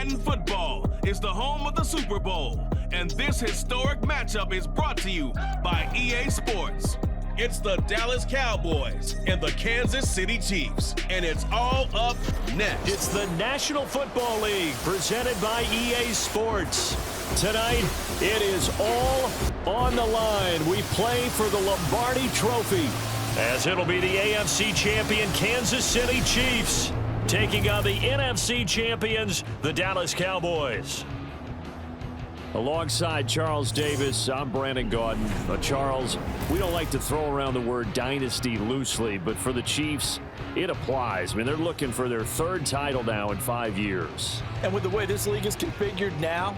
Madden Football is the home of the Super Bowl, and this historic matchup is brought to you by EA Sports. It's the Dallas Cowboys and the Kansas City Chiefs, and it's all up next. It's the National Football League presented by EA Sports. Tonight, it is all on the line. We play for the Lombardi Trophy, as it'll be the AFC champion Kansas City Chiefs taking on the NFC champions, the Dallas Cowboys. Alongside Charles Davis, I'm Brandon Gaudin. Charles, we don't like to throw around the word dynasty loosely, but for the Chiefs, it applies. I mean, they're looking for their third title now in 5 years. And with the way this league is configured now,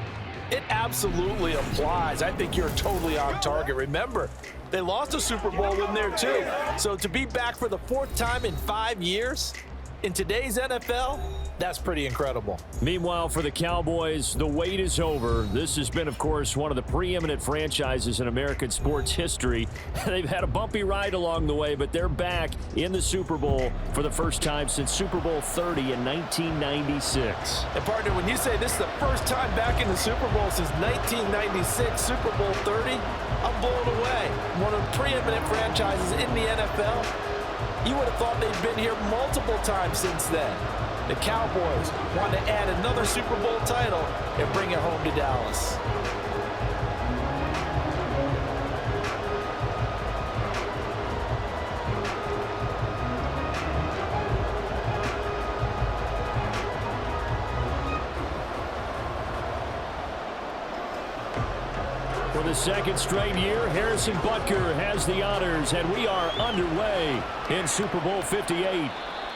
it absolutely applies. I think you're totally on target. Remember, they lost a Super Bowl in there too. So to be back for the fourth time in 5 years in today's NFL, that's pretty incredible. Meanwhile, for the Cowboys, the wait is over. This has been, of course, one of the preeminent franchises in American sports history. They've had a bumpy ride along the way, but they're back in the Super Bowl for the first time since Super Bowl 30 in 1996. And partner, when you say this is the first time back in the Super Bowl since 1996, Super Bowl 30, I'm blown away. One of the preeminent franchises in the NFL. You would have thought they'd been here multiple times since then. The Cowboys want to add another Super Bowl title and bring it home to Dallas. For the second straight year, Harrison Butker has the honors, and we are underway in Super Bowl 58.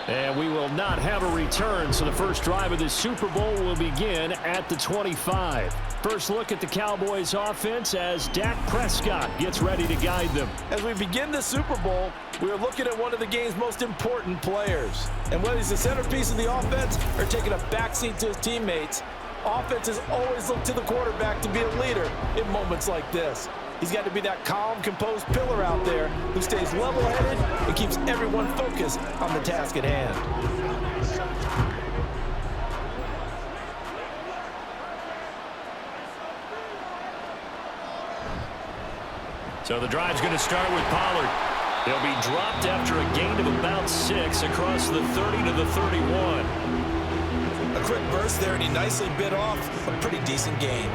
And we will not have a return, so the first drive of this Super Bowl will begin at the 25. First look at the Cowboys offense as Dak Prescott gets ready to guide them. As we begin the Super Bowl, we are looking at one of the game's most important players. And whether he's the centerpiece of the offense or taking a backseat to his teammates, offenses always look to the quarterback to be a leader in moments like this. He's got to be that calm, composed pillar out there who stays level-headed and keeps everyone focused on the task at hand. So the drive's going to start with Pollard. He'll be dropped after a gain of about 6 across the 30 to the 31. A quick burst there, and he nicely bit off a pretty decent gain.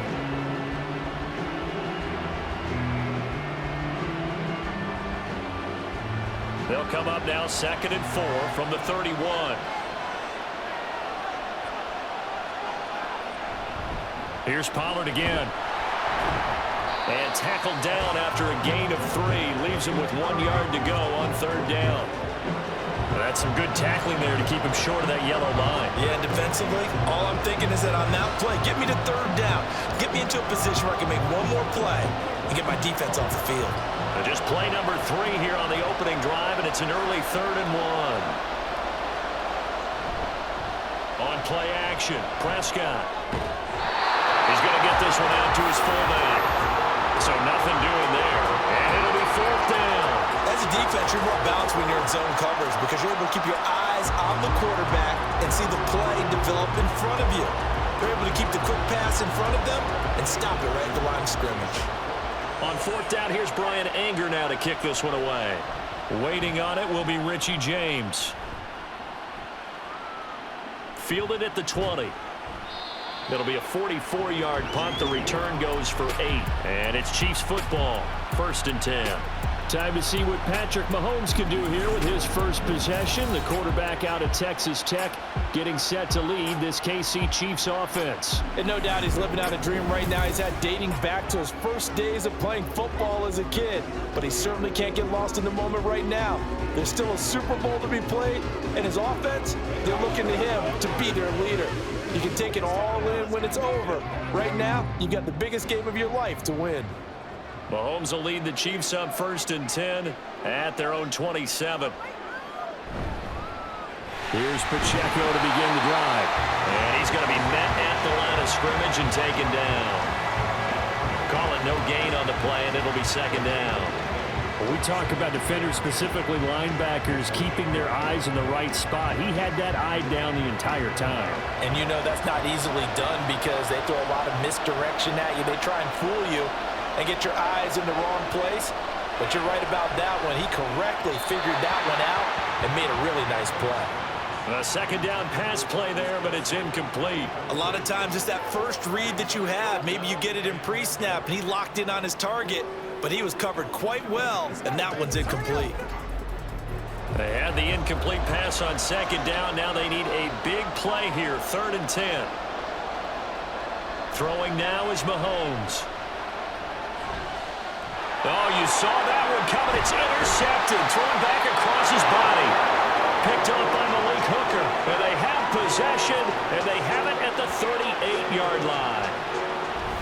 They'll come up now 2nd and 4 from the 31. Here's Pollard again. And tackled down after a gain of 3. Leaves him with 1 yard to go on 3rd down. That's some good tackling there to keep him short of that yellow line. Yeah, defensively, all I'm thinking is that on that play, get me to 3rd down. Get me into a position where I can make one more play and get my defense off the field. Just play number 3 here on the opening drive, and it's an early 3rd and 1. On play action, Prescott. He's going to get this one out to his fullback. So nothing doing there, and it'll be 4th down. As a defense, you're more balanced when you're in zone coverage because you're able to keep your eyes on the quarterback and see the play develop in front of you. You're able to keep the quick pass in front of them and stop it right at the line of scrimmage. On 4th down, here's Brian Anger now to kick this one away. Waiting on it will be Richie James. Fielded at the 20. It'll be a 44-yard punt. The return goes for 8. And it's Chiefs football, 1st and 10. Time to see what Patrick Mahomes can do here with his first possession. The quarterback out of Texas Tech getting set to lead this KC Chiefs offense. And no doubt he's living out a dream right now. He's had dating back to his first days of playing football as a kid. But he certainly can't get lost in the moment right now. There's still a Super Bowl to be played. And his offense, they're looking to him to be their leader. You can take it all in when it's over. Right now, you got the biggest game of your life to win. Mahomes will lead the Chiefs up 1st and 10 at their own 27. Here's Pacheco to begin the drive. And he's going to be met at the line of scrimmage and taken down. Call it no gain on the play, and it'll be 2nd down. When we talk about defenders, specifically linebackers, keeping their eyes in the right spot, he had that eye down the entire time. And you know that's not easily done because they throw a lot of misdirection at you. They try and fool you and get your eyes in the wrong place. But you're right about that one. He correctly figured that one out and made a really nice play. A second down pass play there, but it's incomplete. A lot of times it's that first read that you have. Maybe you get it in pre-snap, and he locked in on his target, but he was covered quite well, and that one's incomplete. They had the incomplete pass on second down. Now they need a big play here, 3rd and 10. Throwing now is Mahomes. Oh, you saw that one coming. It's intercepted. Thrown back across his body. Picked up by Malik Hooker. And they have possession, and they have it at the 38-yard line.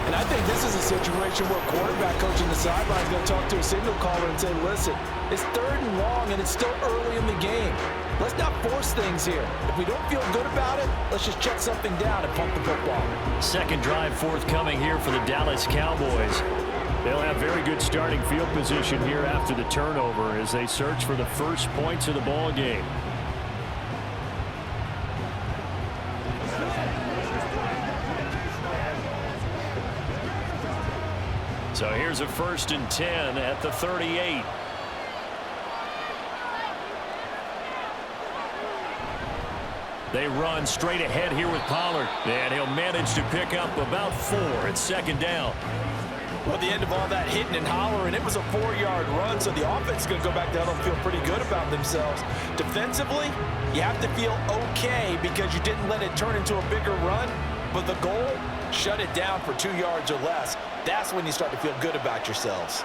And I think this is a situation where a quarterback coach in the sideline is going to talk to a signal caller and say, listen, it's 3rd and long, and it's still early in the game. Let's not force things here. If we don't feel good about it, let's just check something down and pump the football. Second drive forthcoming here for the Dallas Cowboys. They'll have very good starting field position here after the turnover as they search for the first points of the ball game. So here's a 1st and 10 at the 38. They run straight ahead here with Pollard. And he'll manage to pick up about 4 at second down. Well, at the end of all that hitting and hollering, it was a 4-yard run, so the offense is going to go back down and feel pretty good about themselves. Defensively, you have to feel okay because you didn't let it turn into a bigger run, but the goal, shut it down for 2 yards or less. That's when you start to feel good about yourselves.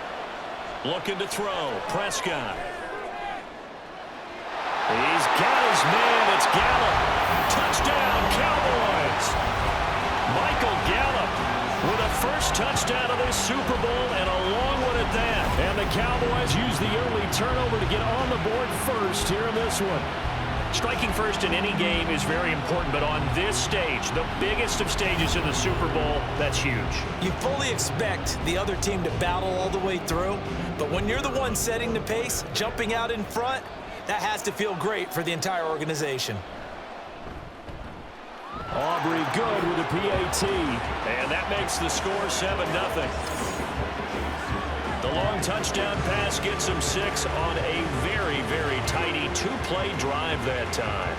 Looking to throw, Prescott. He's got his man, it's Gallup. Touchdown, Cowboys! Michael Gallup with a first touchdown of this Super Bowl and a long one at that. And the Cowboys use the early turnover to get on the board first here in this one. Striking first in any game is very important, but on this stage, the biggest of stages in the Super Bowl, that's huge. You fully expect the other team to battle all the way through, but when you're the one setting the pace, jumping out in front, that has to feel great for the entire organization. Aubrey good with a PAT, and that makes the score 7-0. The long touchdown pass gets him 6 on a very, very tidy 2-play drive that time.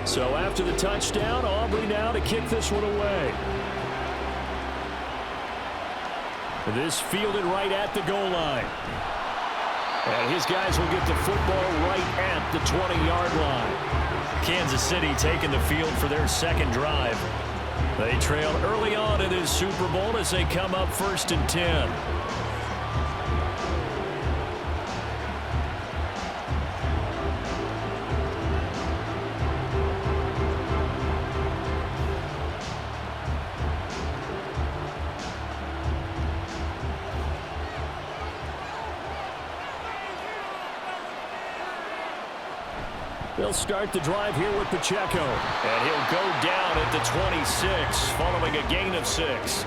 So after the touchdown, Aubrey now to kick this one away. This fielded right at the goal line. And his guys will get the football right at the 20-yard line. Kansas City taking the field for their second drive. They trailed early on in this Super Bowl as they come up 1st and 10. They'll start the drive here with Pacheco. And he'll go down at the 26, following a gain of 6.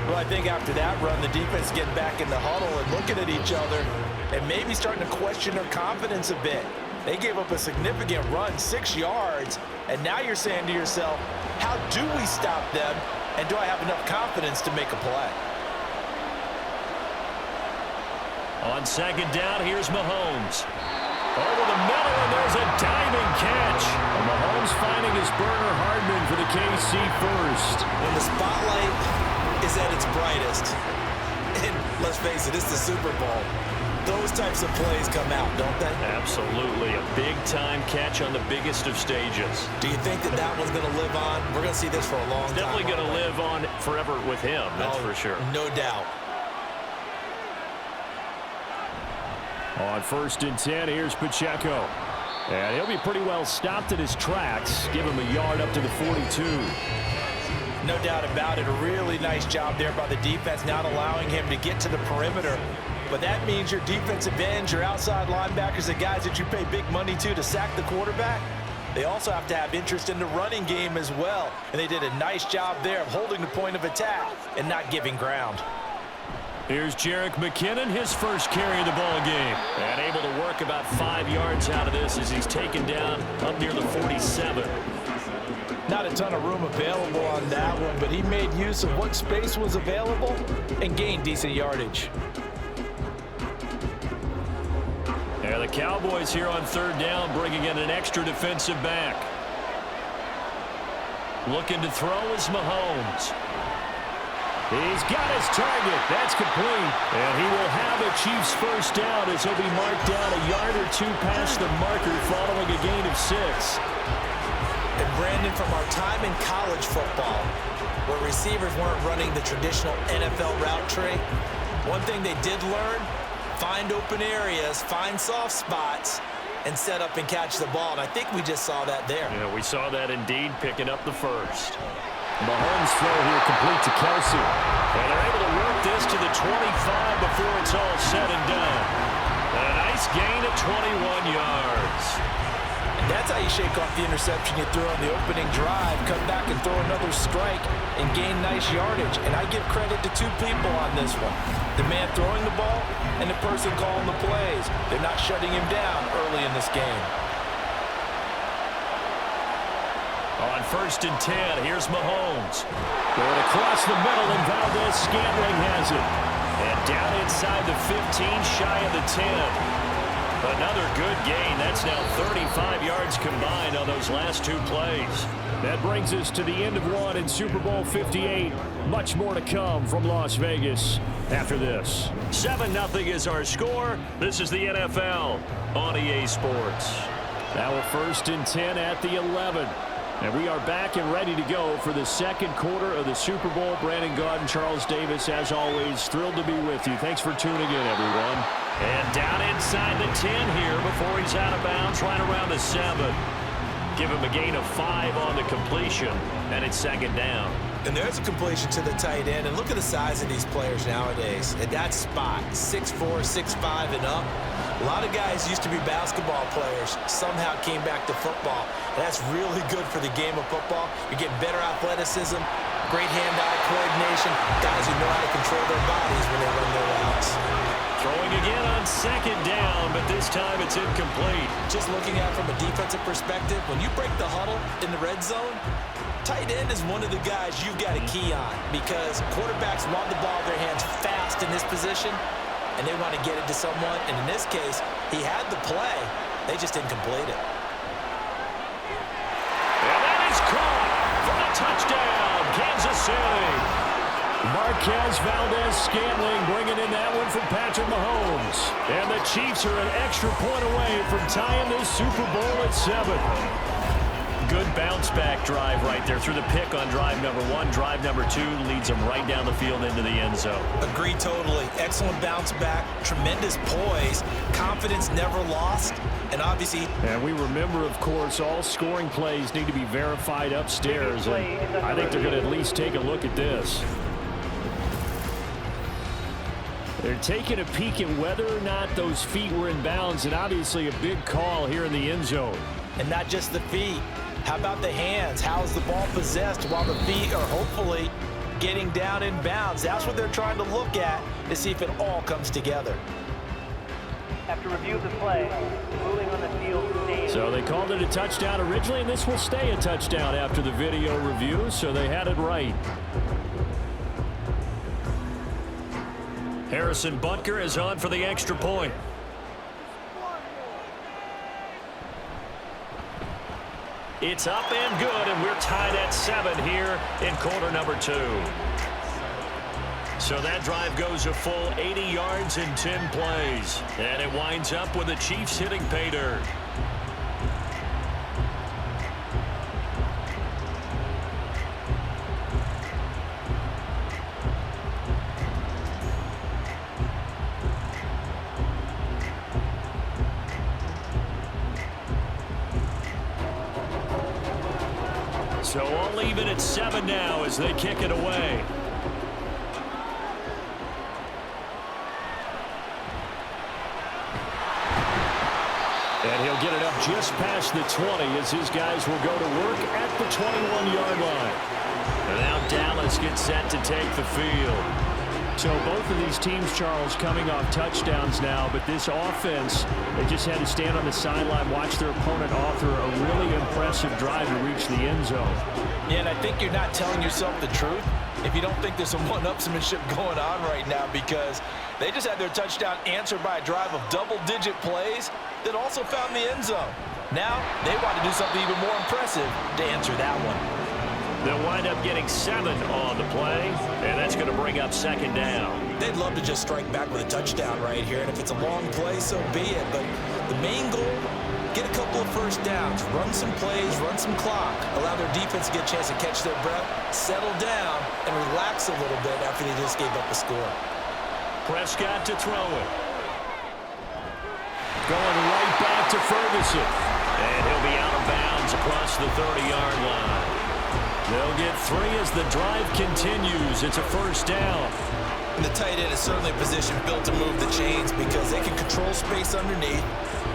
Well, I think after that run, the defense getting back in the huddle and looking at each other and maybe starting to question their confidence a bit. They gave up a significant run, 6 yards, and now you're saying to yourself, how do we stop them, and do I have enough confidence to make a play? On second down, here's Mahomes. Over the middle, and there's a diving catch. And Mahomes finding his burner Hardman for the KC first. When the spotlight is at its brightest, and let's face it, it's the Super Bowl, those types of plays come out, don't they? Absolutely. A big-time catch on the biggest of stages. Do you think that that one's going to live on? We're going to see this for a long time. Definitely going to live on forever with him, that's for sure. No doubt. On 1st and 10, here's Pacheco. And he'll be pretty well stopped in his tracks. Give him a yard up to the 42. No doubt about it. A really nice job there by the defense, not allowing him to get to the perimeter. But that means your defensive ends, your outside linebackers, the guys that you pay big money to sack the quarterback, they also have to have interest in the running game as well. And they did a nice job there of holding the point of attack and not giving ground. Here's Jerick McKinnon, his first carry of the ball game. And able to work about 5 yards out of this as he's taken down up near the 47. Not a ton of room available on that one, but he made use of what space was available and gained decent yardage. And the Cowboys here on third down, bringing in an extra defensive back. Looking to throw is Mahomes. He's got his target. That's complete. And he will have a Chiefs first down as he'll be marked down a yard or two past the marker following a gain of 6. And Brandon, from our time in college football, where receivers weren't running the traditional NFL route tree, one thing they did learn, find open areas, find soft spots, and set up and catch the ball. And I think we just saw that there. Yeah, we saw that indeed, picking up the first. Mahomes throw here complete to Kelsey. And they're able to work this to the 25 before it's all said and done. And a nice gain of 21 yards. And that's how you shake off the interception you threw on the opening drive, come back and throw another strike and gain nice yardage. And I give credit to two people on this one. The man throwing the ball and the person calling the plays. They're not shutting him down early in this game. On 1st and 10, here's Mahomes. Going across the middle, and Valdez-Scantling has it. And down inside the 15, shy of the 10. Another good gain. That's now 35 yards combined on those last 2 plays. That brings us to the end of one in Super Bowl 58. Much more to come from Las Vegas after this. 7-0 is our score. This is the NFL on EA Sports. Now a 1st and 10 at the 11. And we are back and ready to go for the second quarter of the Super Bowl. Brandon Gaud and Charles Davis, as always, thrilled to be with you. Thanks for tuning in, everyone. And down inside the 10 here before he's out of bounds, right around the 7. Give him a gain of 5 on the completion, and it's 2nd down. And there's a completion to the tight end. And look at the size of these players nowadays. At that spot, 6'4", 6'5", and up. A lot of guys used to be basketball players, somehow came back to football. And that's really good for the game of football. You're getting better athleticism, great hand-eye coordination, guys who know how to control their bodies when they run their routes. Throwing again on 2nd down, but this time it's incomplete. Just looking at it from a defensive perspective, when you break the huddle in the red zone, tight end is one of the guys you've got a key on because quarterbacks want the ball in their hands fast in this position, and they want to get it to someone. And in this case, he had the play. They just didn't complete it. And that is caught for a touchdown, Kansas City. Marquez Valdez-Scantling bringing in that one from Patrick Mahomes. And the Chiefs are an extra point away from tying this Super Bowl at 7. Good bounce-back drive right there through the pick on drive number 1. Drive number 2 leads them right down the field into the end zone. Agree totally. Excellent bounce-back, tremendous poise, confidence never lost, and obviously... And we remember, of course, all scoring plays need to be verified upstairs, and I think they're going to at least take a look at this. They're taking a peek at whether or not those feet were in bounds, and obviously a big call here in the end zone. And not just the feet. How about the hands? How is the ball possessed while the feet are hopefully getting down in bounds? That's what they're trying to look at to see if it all comes together. After review of the play, ruling on the field stays. So they called it a touchdown originally, and this will stay a touchdown after the video review, so they had it right. Harrison Butker is on for the extra point. It's up and good, and we're tied at 7 here in quarter number 2. So that drive goes a full 80 yards in 10 plays. And it winds up with the Chiefs hitting pay dirt. So all even at 7 now as they kick it away. And he'll get it up just past the 20 as his guys will go to work at the 21-yard line. And now Dallas gets set to take the field. So both of these teams, Charles, coming off touchdowns now, but this offense, they just had to stand on the sideline, watch their opponent author a really impressive drive to reach the end zone. Yeah, and I think you're not telling yourself the truth if you don't think there's some one-upsmanship going on right now, because they just had their touchdown answered by a drive of double-digit plays that also found the end zone. Now they want to do something even more impressive to answer that one. They'll wind up getting 7 on the play, and that's going to bring up 2nd down. They'd love to just strike back with a touchdown right here, and if it's a long play, so be it. But the main goal, get a couple of first downs, run some plays, run some clock, allow their defense to get a chance to catch their breath, settle down, and relax a little bit after they just gave up a score. Prescott to throw it. Going right back to Ferguson. And he'll be out of bounds across the 30-yard line. They'll get 3 as the drive continues. It's a first down. And the tight end is certainly a position built to move the chains because they can control space underneath.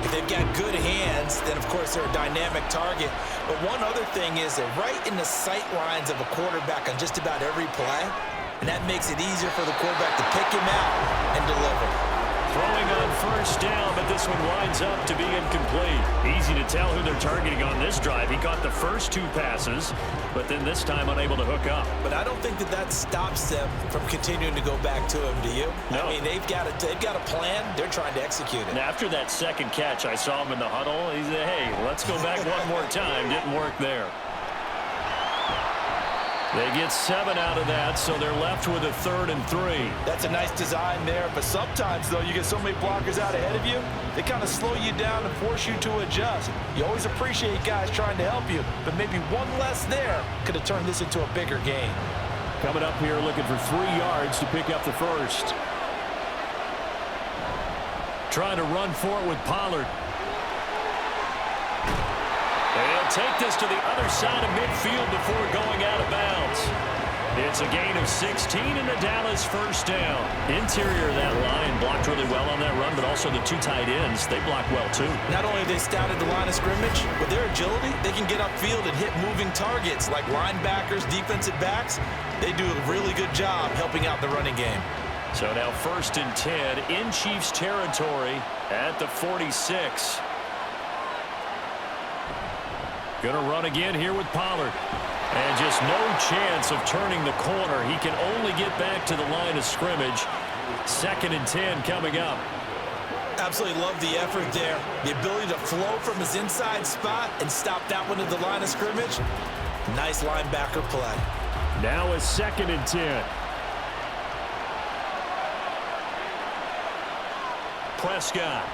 If they've got good hands, then of course they're a dynamic target. But one other thing is they're right in the sight lines of a quarterback on just about every play. And that makes it easier for the quarterback to pick him out and deliver. Throwing on first down, but this one winds up to be incomplete. Easy to tell who they're targeting on this drive. He caught the first 2 passes, but then this time unable to hook up. But I don't think that stops them from continuing to go back to him, do you? No. I mean, they've got a plan. They're trying to execute it. And after that second catch, I saw him in the huddle. He said, hey, let's go back one more time. Didn't work there. They get 7 out of that, so they're left with a 3rd and 3. That's a nice design there, but sometimes, though, you get so many blockers out ahead of you, they kind of slow you down and force you to adjust. You always appreciate guys trying to help you, but maybe one less there could have turned this into a bigger game. Coming up here looking for 3 yards to pick up the first. Trying to run for it with Pollard. They'll take this to the other side of midfield before going out of bounds. It's a gain of 16 and a Dallas first down. Interior of that line blocked really well on that run, but also the 2 tight ends, they block well too. Not only have they scouted the line of scrimmage, with their agility, they can get upfield and hit moving targets like linebackers, defensive backs. They do a really good job helping out the running game. So now 1st and 10 in Chiefs territory at the 46. Going to run again here with Pollard. And just no chance of turning the corner. He can only get back to the line of scrimmage. 2nd and 10 coming up. Absolutely love the effort there. The ability to flow from his inside spot and stop that one at the line of scrimmage. Nice linebacker play. Now a 2nd and 10. Prescott.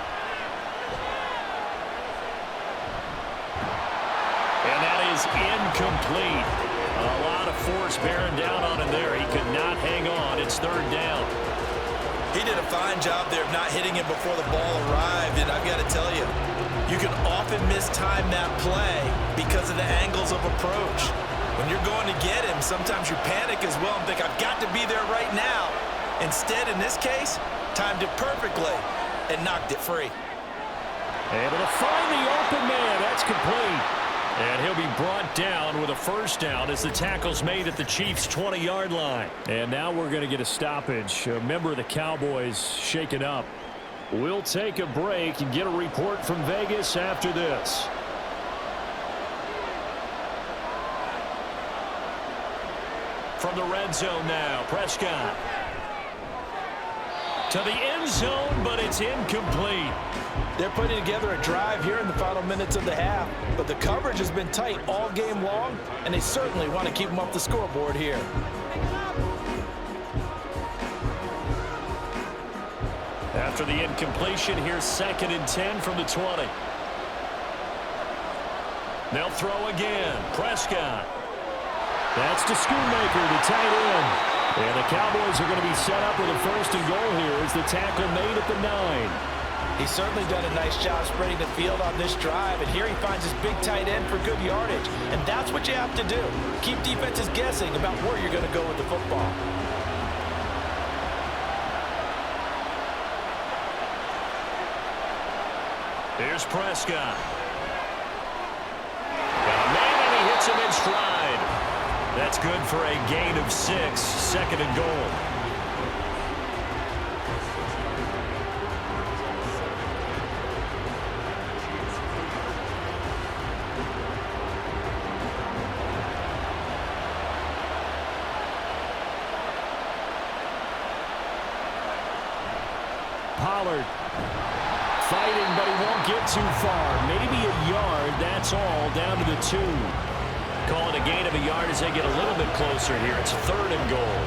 And that is incomplete. A lot of force bearing down on him there. He could not hang on. It's 3rd down. He did a fine job there of not hitting him before the ball arrived. And I've got to tell you, you can often mistime that play because of the angles of approach. When you're going to get him, sometimes you panic as well and think, I've got to be there right now. Instead, in this case, timed it perfectly and knocked it free. Able to find the open man. That's complete. And he'll be brought down with a first down as the tackle's made at the Chiefs' 20-yard line. And now we're going to get a stoppage. A member of the Cowboys shaken up. We'll take a break and get a report from Vegas after this. From the red zone now, Prescott. To the end zone, but it's incomplete. They're putting together a drive here in the final minutes of the half, but the coverage has been tight all game long, and they certainly want to keep them off the scoreboard here. After the incompletion, here's 2nd and 10 from the 20. They'll throw again. Prescott. That's to Schoonmaker, the tight end. And the Cowboys are going to be set up with a 1st and goal here as the tackle made at the 9. He's certainly done a nice job spreading the field on this drive, and here he finds his big tight end for good yardage. And that's what you have to do. Keep defenses guessing about where you're going to go with the football. Here's Prescott. Got a man, and he hits him in stride. That's good for a gain of 6, 2nd and goal. Pollard fighting, but he won't get too far. Maybe a yard, that's all, down to the 2. Call it a gain of a yard as they get a little bit closer here. It's 3rd and goal.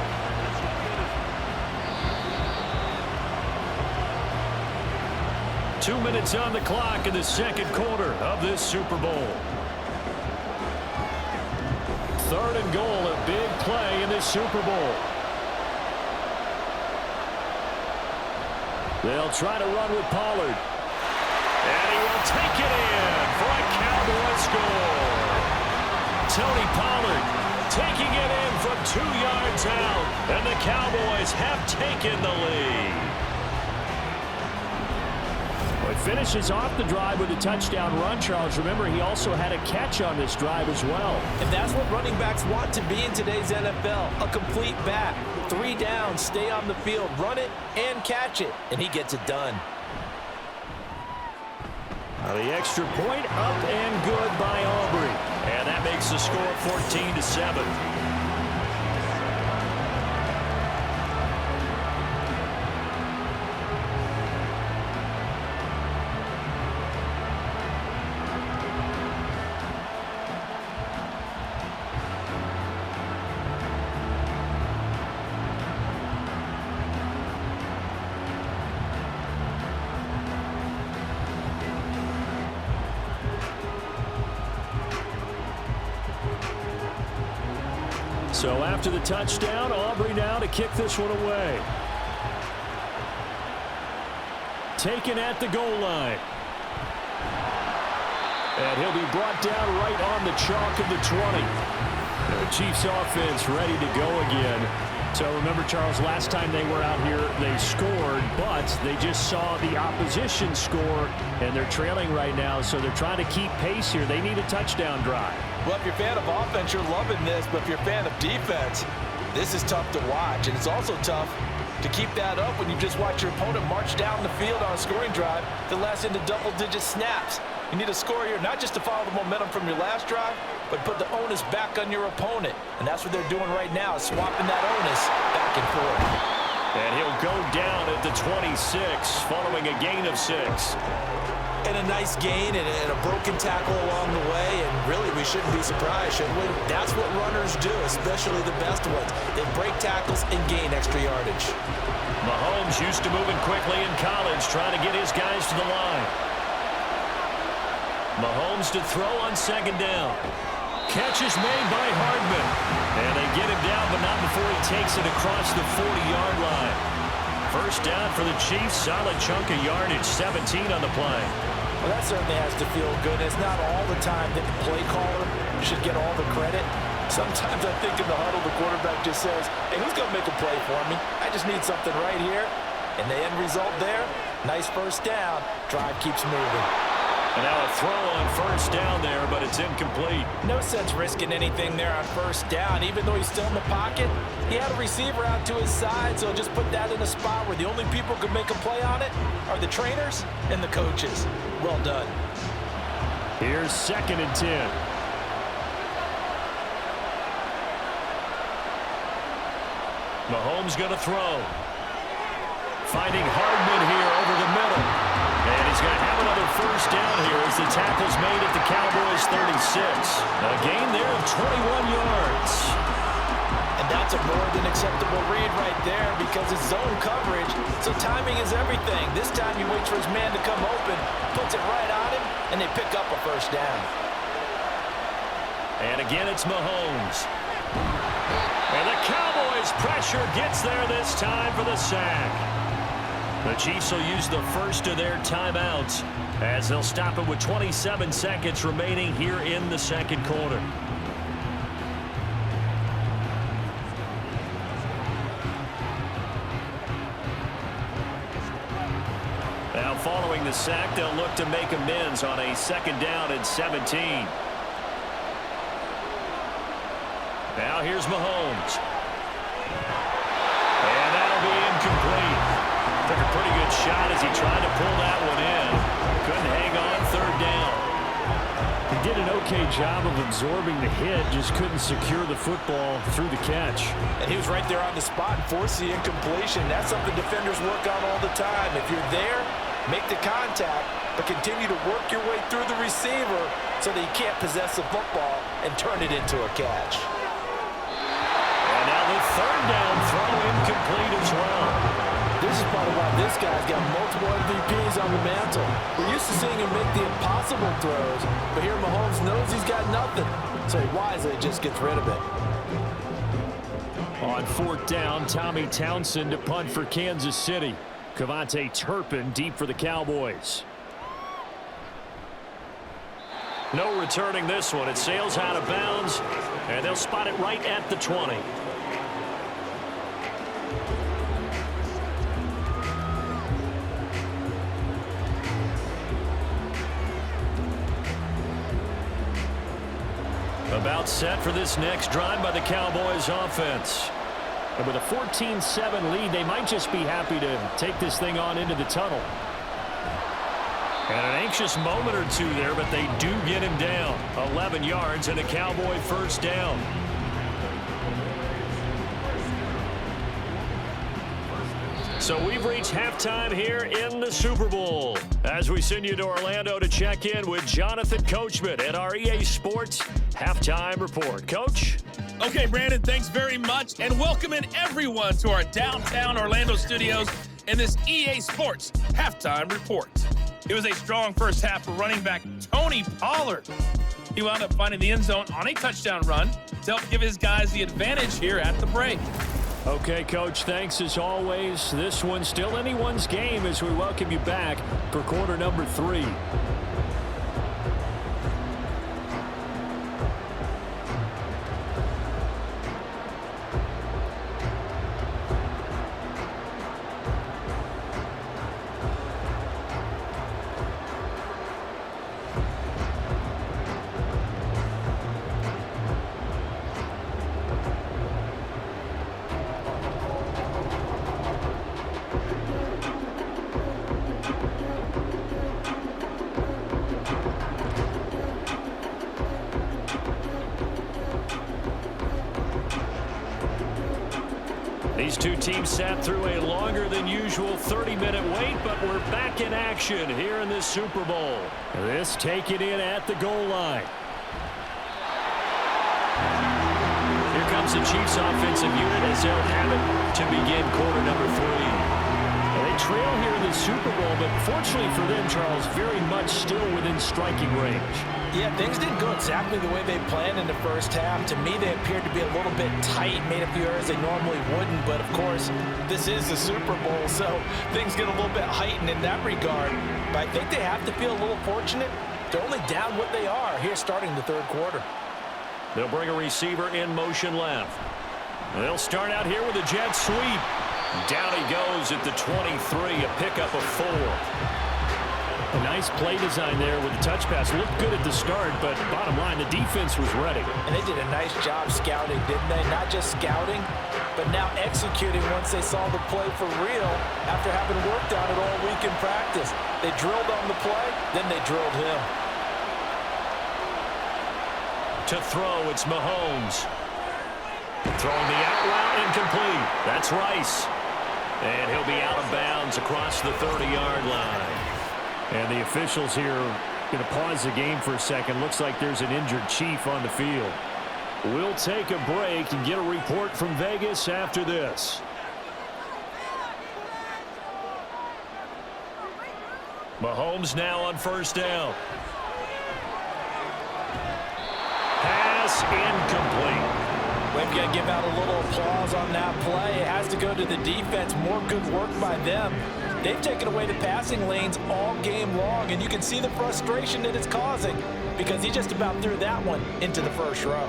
Two minutes on the clock in the second quarter of this Super Bowl. 3rd and goal, a big play in this Super Bowl. They'll try to run with Pollard. And he will take it in for a Cowboy score. Tony Pollard taking it in from 2 yards out. And the Cowboys have taken the lead. Well, he finishes off the drive with a touchdown run, Charles. Remember, he also had a catch on this drive as well. And that's what running backs want to be in today's NFL. A complete back. 3 downs, stay on the field, run it, and catch it. And he gets it done. The extra point up and good by Aubrey. And that makes the score 14-7. So after the touchdown, Aubrey now to kick this one away. Taken at the goal line. And he'll be brought down right on the chalk of the 20. The Chiefs offense ready to go again. So remember, Charles, last time they were out here, they scored, but they just saw the opposition score, and they're trailing right now, so they're trying to keep pace here. They need a touchdown drive. Well, if you're a fan of offense, you're loving this, but if you're a fan of defense, this is tough to watch, and it's also tough to keep that up when you just watch your opponent march down the field on a scoring drive that lasts into double-digit snaps. You need a score here, not just to follow the momentum from your last drive, but put the onus back on your opponent. And that's what they're doing right now, swapping that onus back and forth. And he'll go down at the 26, following a gain of 6. And a nice gain and a broken tackle along the way, and really we shouldn't be surprised, should we? That's what runners do, especially the best ones. They break tackles and gain extra yardage. Mahomes used to moving quickly in college, trying to get his guys to the line. Mahomes to throw on 2nd down. Catch is made by Hardman. And they get him down, but not before he takes it across the 40-yard line. First down for the Chiefs. Solid chunk of yardage, 17 on the play. Well, that certainly has to feel good. It's not all the time that the play caller should get all the credit. Sometimes I think in the huddle, the quarterback just says, hey, who's going to make a play for me? I just need something right here. And the end result there, nice first down. Drive keeps moving. And now a throw on first down there, but it's incomplete. No sense risking anything there on first down. Even though he's still in the pocket, he had a receiver out to his side, so just put that in a spot where the only people who can make a play on it are the trainers and the coaches. Well done. Here's 2nd and 10. Mahomes going to throw. Finding Hardman here over the middle. And he's going to have another first down here as the tackle's made at the Cowboys 36. A gain there of 21 yards. And that's a more than acceptable read right there because it's zone coverage, so timing is everything. This time he waits for his man to come open, puts it right on him, and they pick up a first down. And again, it's Mahomes. And the Cowboys pressure gets there this time for the sack. The Chiefs will use the first of their timeouts as they'll stop it with 27 seconds remaining here in the second quarter. Now following the sack, they'll look to make amends on a second down and 17. Now here's Mahomes. And that'll be incomplete. Took a pretty good shot as he tried to pull that one in. Couldn't hang on third down. He did an okay job of absorbing the hit, just couldn't secure the football through the catch. And he was right there on the spot and forced the incompletion. That's something defenders work on all the time. If you're there, make the contact, but continue to work your way through the receiver so that you can't possess the football and turn it into a catch. And now the third down throw incomplete as well. This is part of why this guy's got multiple MVPs on the mantle. We're used to seeing him make the impossible throws, but here Mahomes knows he's got nothing, so he wisely just gets rid of it. On fourth down, Tommy Townsend to punt for Kansas City. Cavante Turpin deep for the Cowboys. No returning this one. It sails out of bounds, and they'll spot it right at the 20. About set for this next drive by the Cowboys offense. And with a 14-7 lead, they might just be happy to take this thing on into the tunnel. And an anxious moment or two there, but they do get him down. 11 yards and a Cowboy first down. So we've reached halftime here in the Super Bowl. As we send you to Orlando to check in with Jonathan Coachman at our EA Sports Halftime Report. Coach? Okay, Brandon, thanks very much. And welcome in everyone to our downtown Orlando studios in this EA Sports Halftime Report. It was a strong first half for running back Tony Pollard. He wound up finding the end zone on a touchdown run to help give his guys the advantage here at the break. Okay, Coach, thanks as always. This one's still anyone's game as we welcome you back for quarter number 3. These two teams sat through a longer than usual 30-minute wait, but we're back in action here in this Super Bowl. This taken in at the goal line. Here comes the Chiefs offensive unit as they'll have it to begin quarter number 3. They trail here in the Super Bowl, but fortunately for them, Charles, very much still within striking range. Yeah, things didn't go exactly the way they planned in the first half. To me, they appeared to be a little bit tight, made a few errors they normally wouldn't. But, of course, this is the Super Bowl, so things get a little bit heightened in that regard. But I think they have to feel a little fortunate. They're only down what they are here starting the third quarter. They'll bring a receiver in motion left. They'll start out here with a jet sweep. Down he goes at the 23, a pickup of 4. A nice play design there with the touch pass. Looked good at the start, but bottom line, the defense was ready. And they did a nice job scouting, didn't they? Not just scouting, but now executing once they saw the play for real after having worked on it all week in practice. They drilled on the play, then they drilled him. To throw, it's Mahomes. Throwing the out route incomplete. That's Rice. And he'll be out of bounds across the 30-yard line. And the officials here are going to pause the game for a second. Looks like there's an injured Chief on the field. We'll take a break and get a report from Vegas after this. Mahomes now on first down. Pass incomplete. We've got to give out a little applause on that play. It has to go to the defense. More good work by them. they've taken away the passing lanes all game long, and you can see the frustration that it's causing because he just about threw that one into the first row.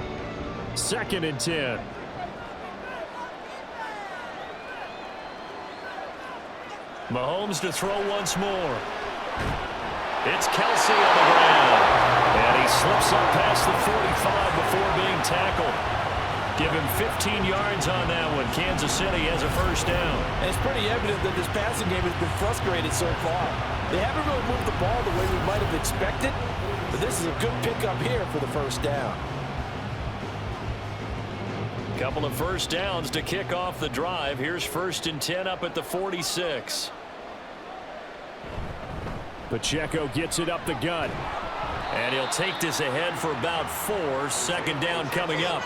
2nd and 10. Mahomes to throw once more. It's Kelsey on the ground. And he slips up past the 45 before being tackled. Give him 15 yards on that one. Kansas City has a first down. And it's pretty evident that this passing game has been frustrated so far. They haven't really moved the ball the way we might have expected, but this is a good pickup here for the first down. Couple of first downs to kick off the drive. Here's 1st and 10 up at the 46. Pacheco gets it up the gut. And he'll take this ahead for about 4. 2nd down coming up.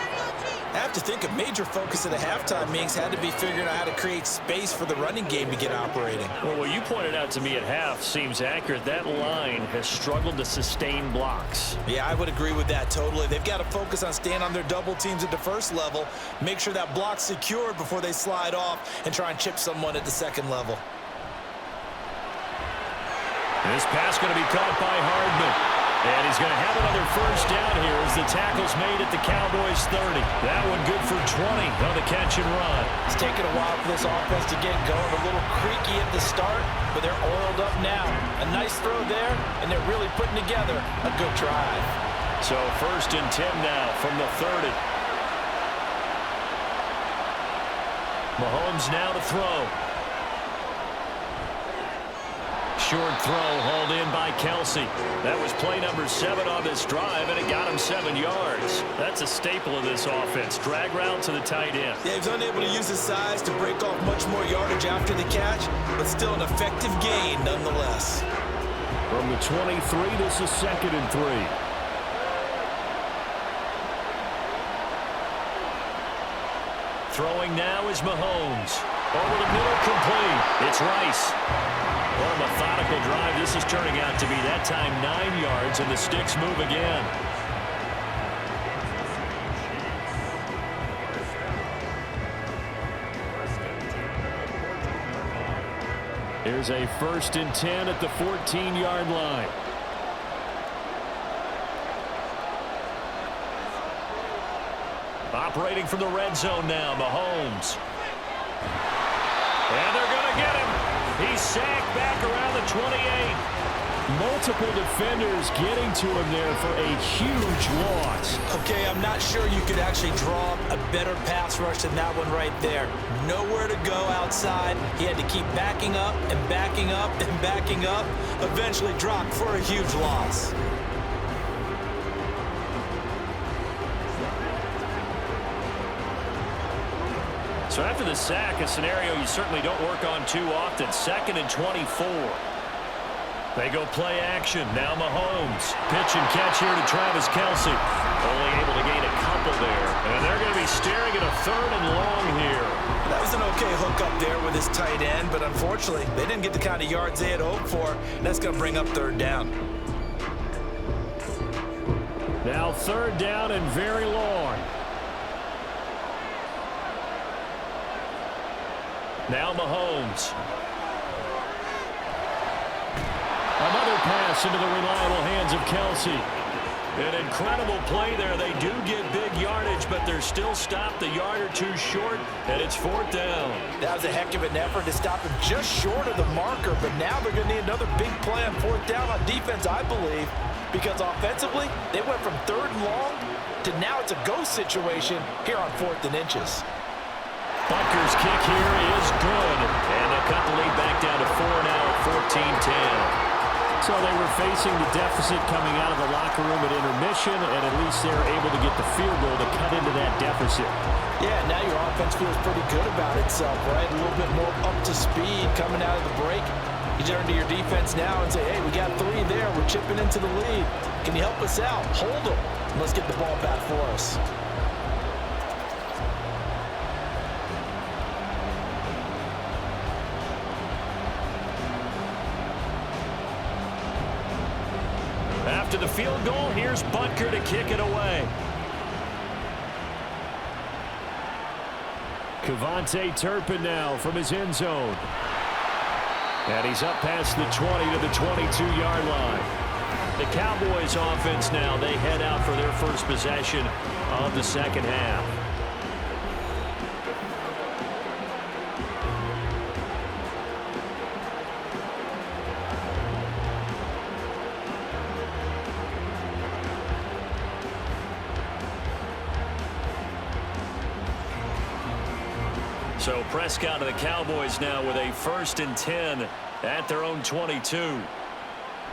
I have to think a major focus of the halftime meetings had to be figuring out how to create space for the running game to get operating. Well, what you pointed out to me at half seems accurate. That line has struggled to sustain blocks. Yeah, I would agree with that totally. They've got to focus on staying on their double teams at the first level, make sure that block's secured before they slide off and try and chip someone at the second level. This pass going to be caught by Hardman. And he's going to have another first down here as the tackle's made at the Cowboys 30. That one good for 20 on the catch and run. It's taken a while for this offense to get going. A little creaky at the start, but they're oiled up now. A nice throw there, and they're really putting together a good drive. So 1st and 10 now from the 30. Mahomes now to throw. Short throw hauled in by Kelsey. That was play number 7 on this drive, and it got him 7 yards. That's a staple of this offense. Drag route to the tight end. Yeah, he was unable to use his size to break off much more yardage after the catch, but still an effective gain nonetheless. From the 23, this is 2nd and 3. Throwing now is Mahomes. Over the middle, complete. It's Rice. What a methodical drive this is turning out to be. That time 9 yards, and the sticks move again. Here's a 1st and 10 at the 14-yard line. Operating from the red zone now, Mahomes. And they're going to get him. He's sacked back around the 28. Multiple defenders getting to him there for a huge loss. Okay, I'm not sure you could actually draw a better pass rush than that one right there. Nowhere to go outside. He had to keep backing up and backing up and backing up. Eventually dropped for a huge loss. So after the sack, a scenario you certainly don't work on too often. 2nd and 24. They go play action. Now Mahomes. Pitch and catch here to Travis Kelsey. Only able to gain a couple there. And they're going to be staring at a 3rd and long here. That was an okay hook up there with his tight end, but unfortunately, they didn't get the kind of yards they had hoped for. That's going to bring up 3rd down. Now 3rd down and very long. Now Mahomes. Another pass into the reliable hands of Kelsey. An incredible play there. They do get big yardage, but they're still stopped a yard or two short, and it's 4th down. That was a heck of an effort to stop him just short of the marker, but now they're going to need another big play on 4th down on defense, I believe, because offensively, they went from 3rd and long to now it's a go situation here on 4th and inches. Butker's kick here is good. And they'll cut the lead back down to 4 now at 14-10. So they were facing the deficit coming out of the locker room at intermission, and at least they were able to get the field goal to cut into that deficit. Yeah, now your offense feels pretty good about itself, right? A little bit more up to speed coming out of the break. You turn to your defense now and say, hey, we got 3 there. We're chipping into the lead. Can you help us out? Hold them. Let's get the ball back for us. After the field goal, here's Butker to kick it away. Kevontae Turpin now from his end zone. And he's up past the 20 to the 22-yard line. The Cowboys offense now, they head out for their first possession of the second half. So Prescott of the Cowboys now with a 1st and 10 at their own 22.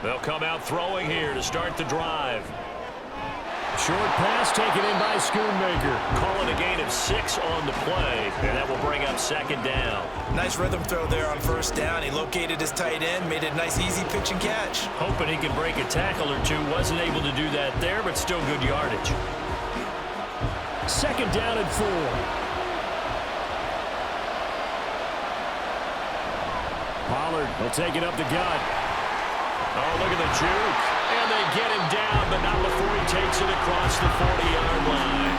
They'll come out throwing here to start the drive. Short pass taken in by Schoonmaker. Calling a gain of 6 on the play, and that will bring up 2nd down. Nice rhythm throw there on 1st down. He located his tight end, made a nice easy pitch and catch. Hoping he can break a tackle or two. Wasn't able to do that there, but still good yardage. 2nd down and 4. Pollard will take it up the gut. Oh, look at the juke. And they get him down, but not before he takes it across the 40-yard line.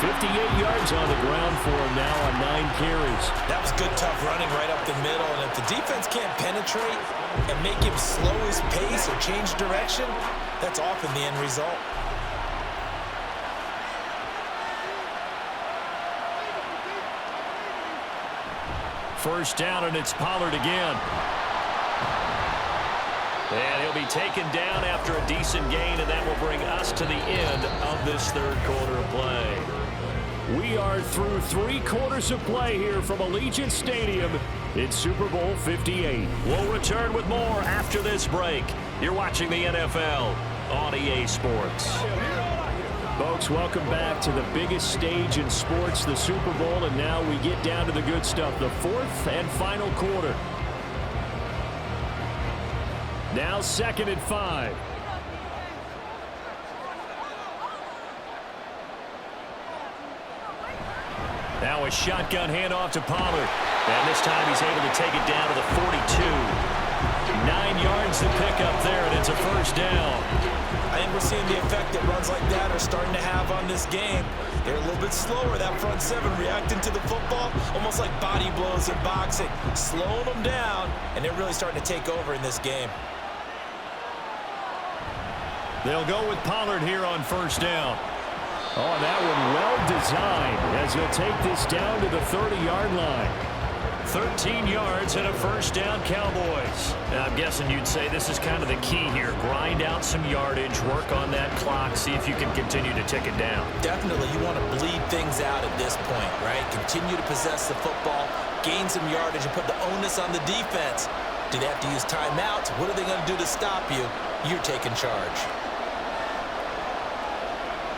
58 yards on the ground for him now on 9 carries. That was good, tough running right up the middle. And if the defense can't penetrate and make him slow his pace or change direction, that's often the end result. First down, and it's Pollard again. And he'll be taken down after a decent gain, and that will bring us to the end of this 3rd quarter of play. We are through 3 quarters of play here from Allegiant Stadium in Super Bowl 58. We'll return with more after this break. You're watching the NFL on EA Sports. Folks, welcome back to the biggest stage in sports, the Super Bowl, and now we get down to the good stuff, the 4th and final quarter. Now 2nd and 5. Now a shotgun handoff to Pollard, and this time he's able to take it down to the 42. 9 yards to pick up there, and it's a 1st down. I think we're seeing the effect that runs like that are starting to have on this game. They're a little bit slower, that front 7 reacting to the football, almost like body blows in boxing, slowing them down, and they're really starting to take over in this game. They'll go with Pollard here on 1st down. Oh, that one well designed as he'll take this down to the 30-yard line. 13 yards and a 1st down, Cowboys. Now, I'm guessing you'd say this is kind of the key here. Grind out some yardage, work on that clock, see if you can continue to tick it down. Definitely, you want to bleed things out at this point, right? Continue to possess the football, gain some yardage, and put the onus on the defense. Do they have to use timeouts? What are they going to do to stop you? You're taking charge.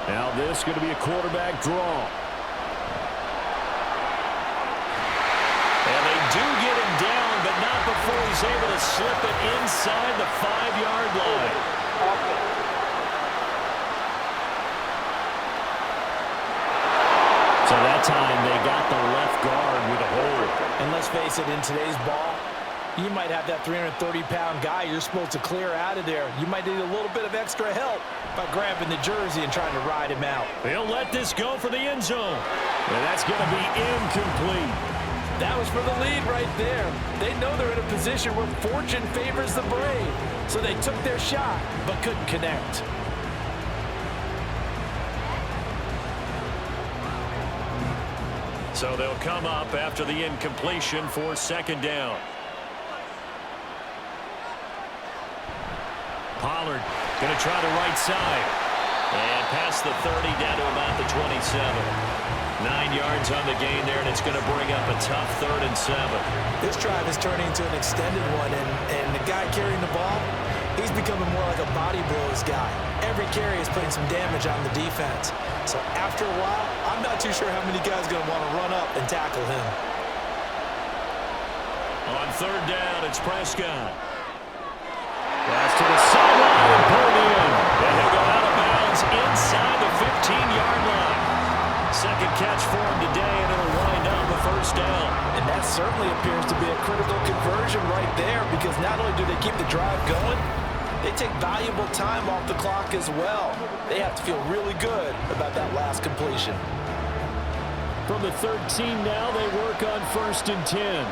Now this is going to be a quarterback draw. And they do get him down, but not before he's able to slip it inside the 5-yard line. So that time they got the left guard with a hold. And let's face it, in today's ball, you might have that 330-pound guy you're supposed to clear out of there. You might need a little bit of extra help by grabbing the jersey and trying to ride him out. They'll let this go for the end zone. And that's going to be incomplete. That was for the lead right there. They know they're in a position where fortune favors the brave. So they took their shot, but couldn't connect. So they'll come up after the incompletion for 2nd down. Pollard going to try the right side. And past the 30 down to about the 27. 9 yards on the gain there, and it's going to bring up a tough 3rd and 7. This drive is turning into an extended one, and the guy carrying the ball, he's becoming more like a body blows guy. Every carry is putting some damage on the defense. So after a while, I'm not too sure how many guys are going to want to run up and tackle him. On 3rd down, it's Prescott. Pass to the sideline and pulled in. And he'll go out of bounds inside the 15-yard line. 2nd catch for him today, and it'll wind up a 1st down. And that certainly appears to be a critical conversion right there, because not only do they keep the drive going, they take valuable time off the clock as well. They have to feel really good about that last completion. From the 13 now, they work on 1st and 10.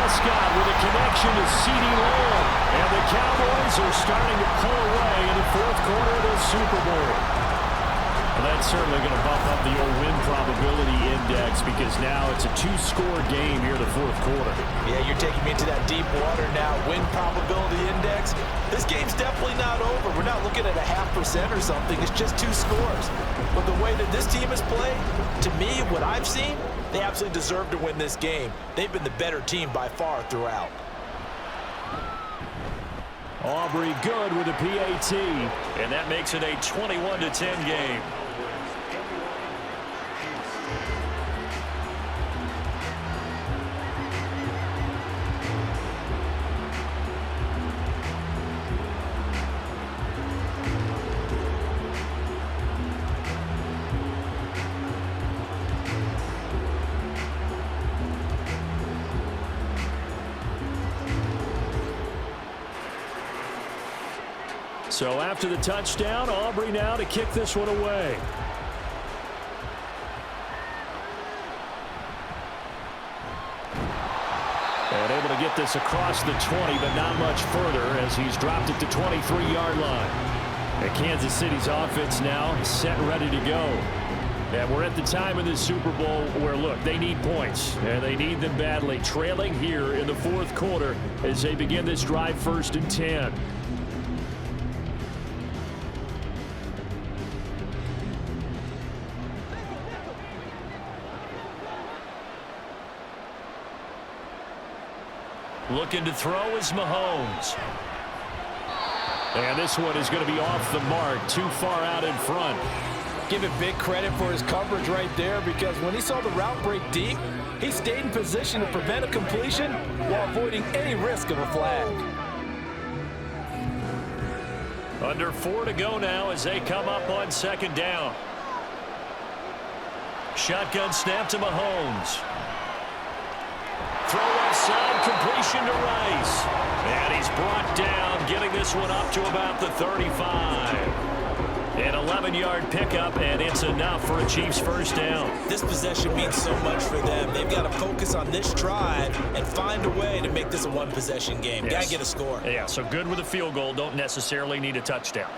Prescott with a connection to CeeDee Lamb. And the Cowboys are starting to pull away in the fourth quarter of the Super Bowl. Well, that's certainly going to bump up the old win probability index because now it's a two-score game here in the fourth quarter. Yeah, you're taking me into that deep water now. Win probability index. This game's definitely not over. We're not looking at a 0.5% or something. It's just two scores. But the way that this team has played, to me, what I've seen, they absolutely deserve to win this game. They've been the better team by far throughout. Aubrey good with a PAT, and that makes it a 21-10 game. So after the touchdown, Aubrey now to kick this one away. And able to get this across the 20, but not much further as he's dropped it to 23-yard line. And Kansas City's offense now set and ready to go. And we're at the time in this Super Bowl where, look, they need points, and they need them badly. Trailing here in the fourth quarter as they begin this drive 1st and 10. Looking to throw is Mahomes. And this one is going to be off the mark, too far out in front. Give it big credit for his coverage right there because when he saw the route break deep, he stayed in position to prevent a completion while avoiding any risk of a flag. Under 4 to go now as they come up on 2nd down. Shotgun snap to Mahomes. Throw outside, completion to Rice. And he's brought down, getting this one up to about the 35. An 11-yard pickup, and it's enough for a Chiefs first down. This possession means so much for them. They've got to focus on this drive and find a way to make this a one-possession game. Yes. Got to get a score. Yeah, so good with a field goal. Don't necessarily need a touchdown.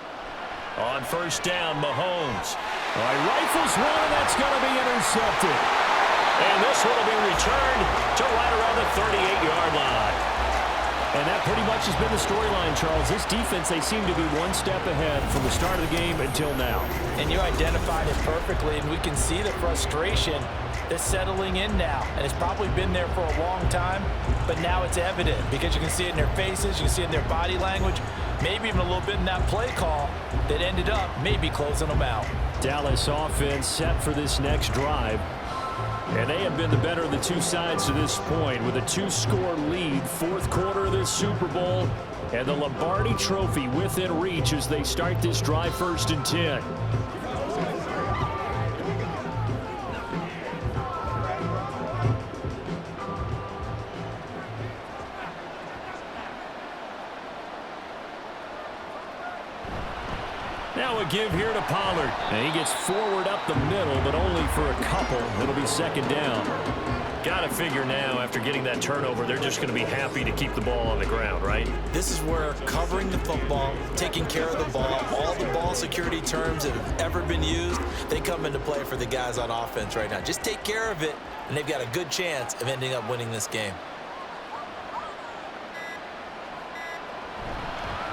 On 1st down, Mahomes. All right, rifles one, and that's going to be intercepted. And this one will be returned to right around the 38-yard line. And that pretty much has been the storyline, Charles. This defense, they seem to be one step ahead from the start of the game until now. And you identified it perfectly, and we can see the frustration that's settling in now. And it's probably been there for a long time, but now it's evident because you can see it in their faces, you can see it in their body language, maybe even a little bit in that play call that ended up maybe closing them out. Dallas offense set for this next drive. And they have been the better of the two sides to this point with a 2-score lead. 4th quarter of this Super Bowl. And the Lombardi Trophy within reach as they start this drive 1st and 10. Now a give here to Pollard. And he gets forward up the middle, but only for a couple. It'll be 2nd down. Got to figure now, after getting that turnover, they're just going to be happy to keep the ball on the ground, right? This is where covering the football, taking care of the ball, all the ball security terms that have ever been used, they come into play for the guys on offense right now. Just take care of it, and they've got a good chance of ending up winning this game.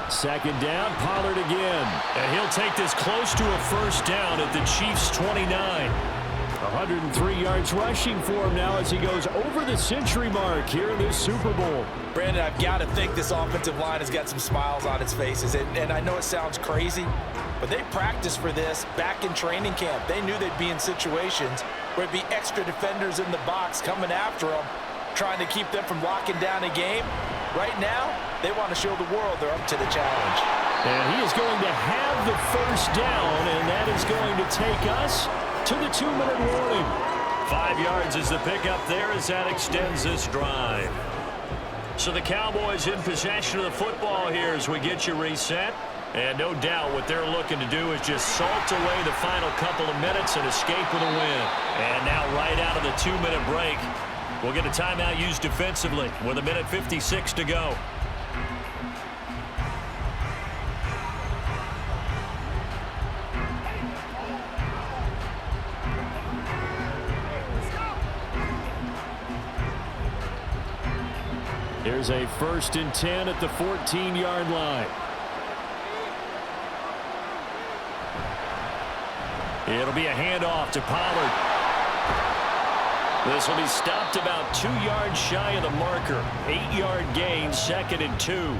2nd down, Pollard again. And he'll take this close to a 1st down at the Chiefs' 29. 103 yards rushing for him now as he goes over the century mark here in this Super Bowl. Brandon, I've got to think this offensive line has got some smiles on its faces. And I know it sounds crazy, but they practiced for this back in training camp. They knew they'd be in situations where it'd be extra defenders in the box coming after them, trying to keep them from locking down a game. Right now, they want to show the world they're up to the challenge. And he is going to have the 1st down, and that is going to take us to the 2-minute warning. 5 yards is the pickup there as that extends this drive. So the Cowboys in possession of the football here as we get you reset. And no doubt what they're looking to do is just salt away the final couple of minutes and escape with a win. And now right out of the 2-minute break, We'll get a timeout used defensively with 1:56 to go. Here's a 1st and 10 at the 14-yard line. It'll be a handoff to Pollard. This will be stopped about 2 yards shy of the marker. 8-yard gain, 2nd and 2.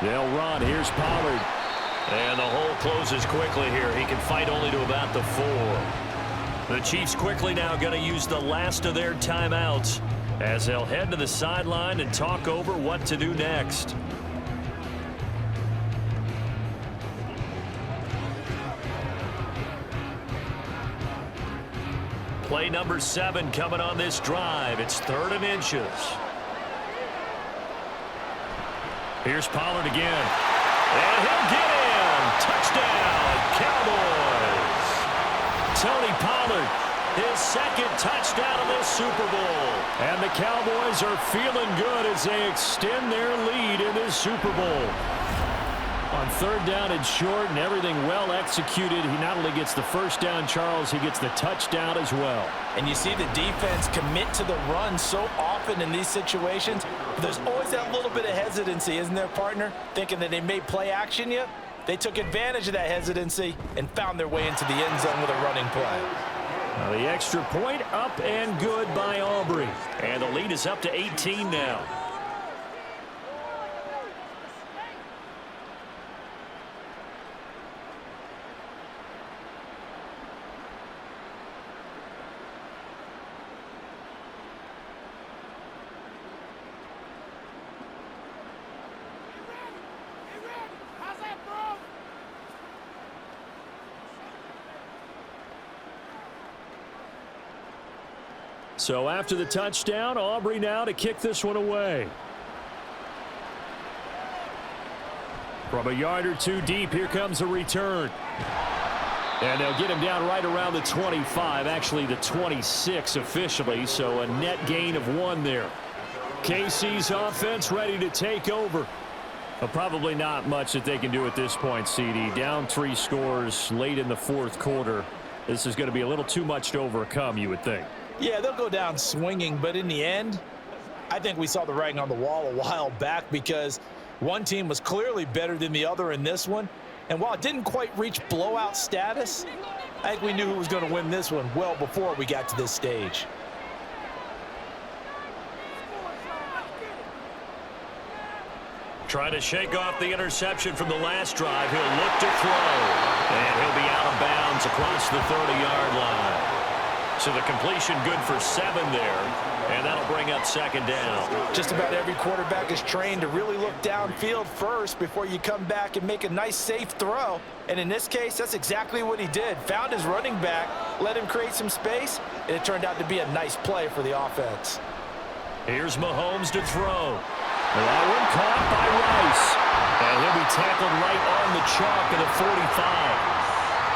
They'll run. Here's Pollard. And the hole closes quickly here. He can fight only to about the 4. The Chiefs quickly now going to use the last of their timeouts as they'll head to the sideline and talk over what to do next. Play number 7 coming on this drive. It's 3rd and inches. Here's Pollard again. And he'll get in. Touchdown, Cowboys. Tony Pollard, his 2nd touchdown of this Super Bowl. And the Cowboys are feeling good as they extend their lead in this Super Bowl. On 3rd down and short and everything well executed, he not only gets the 1st down, Charles, he gets the touchdown as well. And you see the defense commit to the run so often in these situations. There's always that little bit of hesitancy, isn't there, partner? Thinking that they may play action you. They took advantage of that hesitancy and found their way into the end zone with a running play. Now the extra point up and good by Aubrey. And the lead is up to 18 now. So after the touchdown, Aubrey now to kick this one away. From a yard or 2 deep, here comes a return. And they'll get him down right around the 25, actually the 26 officially, so a net gain of 1 there. KC's offense ready to take over. But probably not much that they can do at this point, CD. Down 3 scores late in the 4th quarter. This is going to be a little too much to overcome, you would think. Yeah, they'll go down swinging, but in the end, I think we saw the writing on the wall a while back because one team was clearly better than the other in this one. And while it didn't quite reach blowout status, I think we knew who was going to win this one well before we got to this stage. Trying to shake off the interception from the last drive. He'll look to throw. And he'll be out of bounds across the 30-yard line. So the completion good for 7 there, and that'll bring up 2nd down. Just about every quarterback is trained to really look downfield first before you come back and make a nice, safe throw. And in this case, that's exactly what he did. Found his running back, let him create some space, and it turned out to be a nice play for the offense. Here's Mahomes to throw. That one caught by Rice. And he'll be tackled right on the chalk of the 45.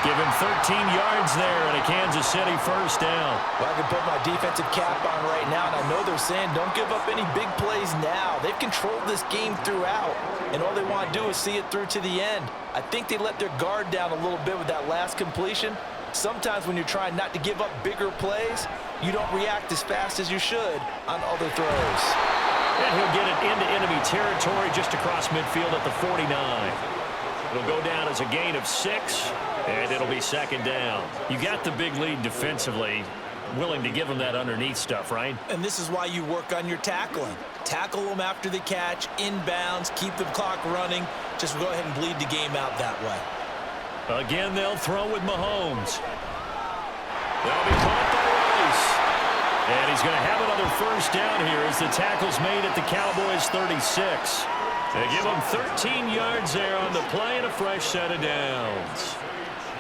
Give him 13 yards there and a Kansas City 1st down. Well, I can put my defensive cap on right now, and I know they're saying don't give up any big plays now. They've controlled this game throughout, and all they want to do is see it through to the end. I think they let their guard down a little bit with that last completion. Sometimes when you're trying not to give up bigger plays, you don't react as fast as you should on other throws. And he'll get it into enemy territory just across midfield at the 49. It'll go down as a gain of 6. And it'll be 2nd down. You got the big lead defensively. Willing to give them that underneath stuff, right? And this is why you work on your tackling. Tackle them after the catch, inbounds, keep the clock running. Just go ahead and bleed the game out that way. Again, they'll throw with Mahomes. They'll be caught by Rice. And he's going to have another 1st down here as the tackle's made at the Cowboys 36. They give them 13 yards there on the play and a fresh set of downs.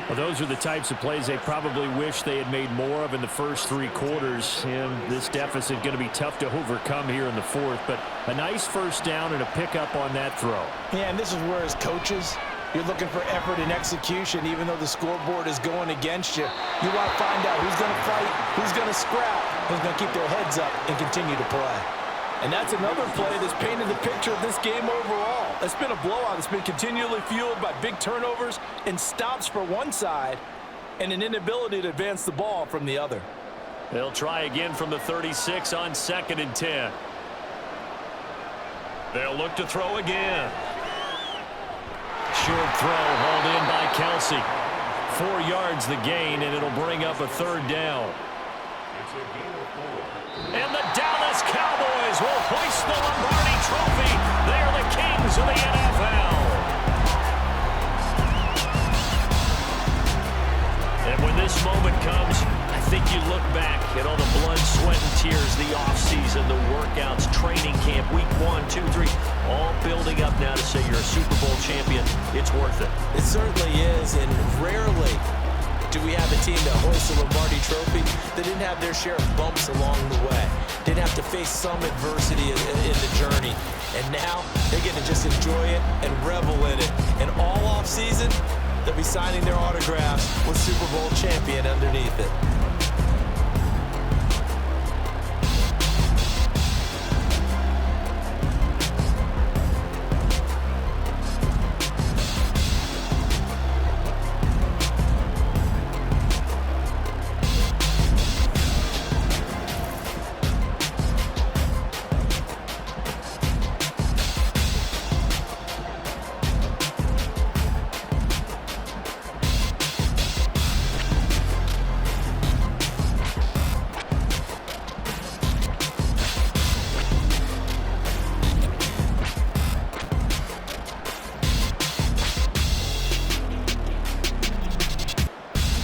Well, those are the types of plays they probably wish they had made more of in the first 3 quarters. And this deficit going to be tough to overcome here in the fourth. But a nice first down and a pickup on that throw. Yeah, and this is where as coaches, you're looking for effort and execution. Even though the scoreboard is going against you, you want to find out who's going to fight, who's going to scrap, who's going to keep their heads up and continue to play. And that's another play that's painted the picture of this game overall. It's been a blowout. It's been continually fueled by big turnovers and stops for one side and an inability to advance the ball from the other. They'll try again from the 36 on 2nd and 10. They'll look to throw again. Short throw hauled in by Kelsey. 4 yards the gain, and it'll bring up a 3rd down. And the Dallas Cowboys will hoist the Lombardi Trophy. They are the kings of the NFL. And when this moment comes, I think you look back at all the blood, sweat, and tears, the offseason, the workouts, training camp, week 1, 2, 3, all building up now to say you're a Super Bowl champion. It's worth it. It certainly is, and rarely do we have a team that hoists the Lombardi Trophy that didn't have their share of bumps along the way, didn't have to face some adversity in the journey, and now they get to just enjoy it and revel in it. And all offseason, they'll be signing their autographs with Super Bowl champion underneath it.